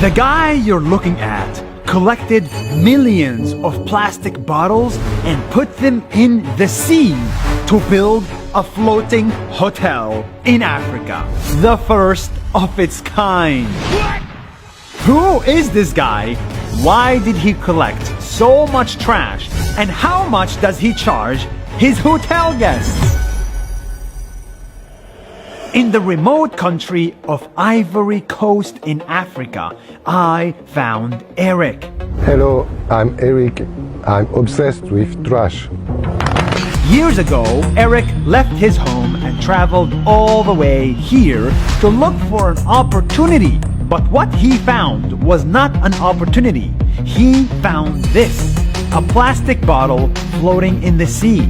The guy you're looking at collected millions of plastic bottles and put them in the sea to build a floating hotel in Africa. The first of its kind. What? Who is this guy? Why did he collect so much trash? And how much does he charge his hotel guests? In the remote country of Ivory Coast in Africa, I found Eric. Hello, I'm Eric. I'm obsessed with trash. Years ago, Eric left his home and traveled all the way here to look for an opportunity. But what he found was not an opportunity. He found this, a plastic bottle floating in the sea.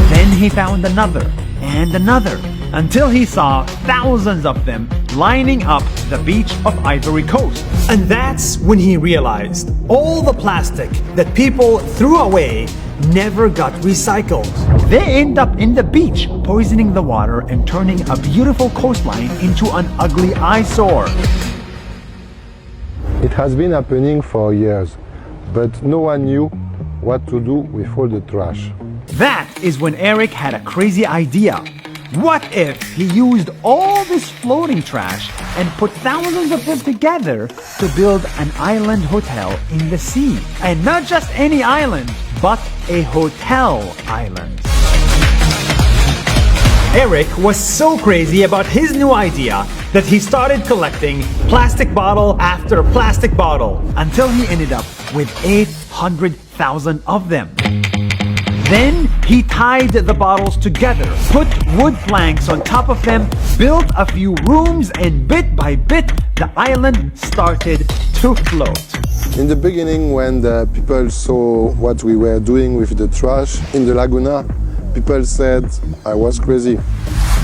Then he found another and another, until he saw thousands of them lining up the beach of Ivory Coast. And that's when he realized all the plastic that people threw away never got recycled. They end up in the beach, poisoning the water and turning a beautiful coastline into an ugly eyesore. It has been happening for years, but no one knew what to do with all the trash. That is when Eric had a crazy idea. What if he used all this floating trash and put thousands of them together to build an island hotel in the sea? And not just any island, but a hotel island. Eric was so crazy about his new idea that he started collecting plastic bottle after plastic bottle until he ended up with 800,000 of them. Then he tied the bottles together, put wood planks on top of them, built a few rooms, and bit by bit, the island started to float. In the beginning, when the people saw what we were doing with the trash in the Laguna, people said I was crazy.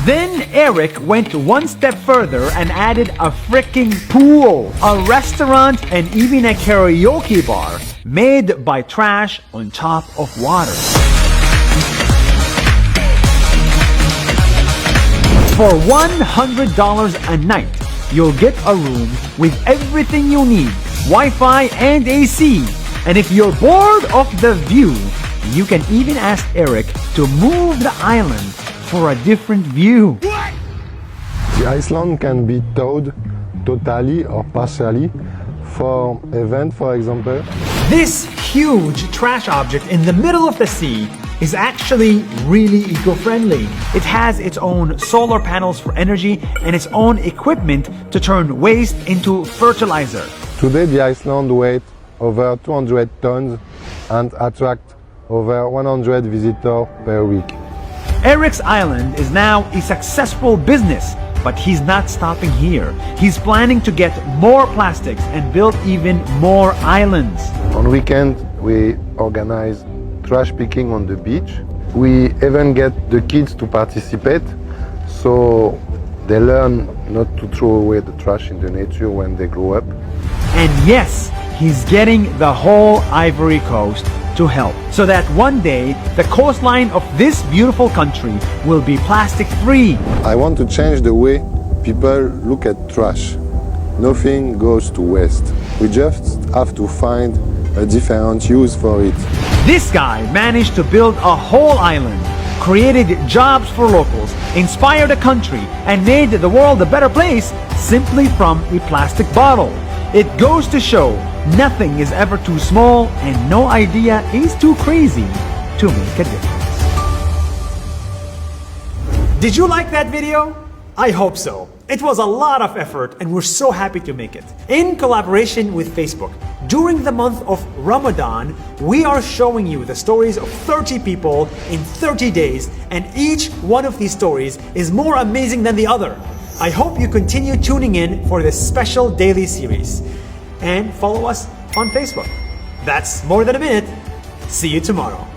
Then Eric went one step further and added a freaking pool, a restaurant, and even a karaoke bar made by trash on top of water. For $100 a night, you'll get a room with everything you need, Wi-Fi and AC. And if you're bored of the view, you can even ask Eric to move the island for a different view. What? The island can be towed totally or partially for event, for example. This huge trash object in the middle of the sea is actually really eco-friendly. It has its own solar panels for energy and its own equipment to turn waste into fertilizer. Today the island weighs over 200 tons and attracts over 100 visitors per week. Eric's Island is now a successful business, but he's not stopping here. He's planning to get more plastics and build even more islands. On weekend we organize trash picking on the beach. We even get the kids to participate, so they learn not to throw away the trash in the nature when they grow up. And yes, he's getting the whole Ivory Coast to help, so that one day the coastline of this beautiful country will be plastic free. I want to change the way people look at trash. Nothing goes to waste. We just have to find a different use for it. This guy managed to build a whole island, created jobs for locals, inspired a country, and made the world a better place simply from a plastic bottle. It goes to show nothing is ever too small and no idea is too crazy to make a difference. Did you like that video? I hope so. It was a lot of effort and we're so happy to make it. In collaboration with Facebook, during the month of Ramadan, we are showing you the stories of 30 people in 30 days, and each one of these stories is more amazing than the other. I hope you continue tuning in for this special daily series. And follow us on Facebook. That's more than a minute. See you tomorrow.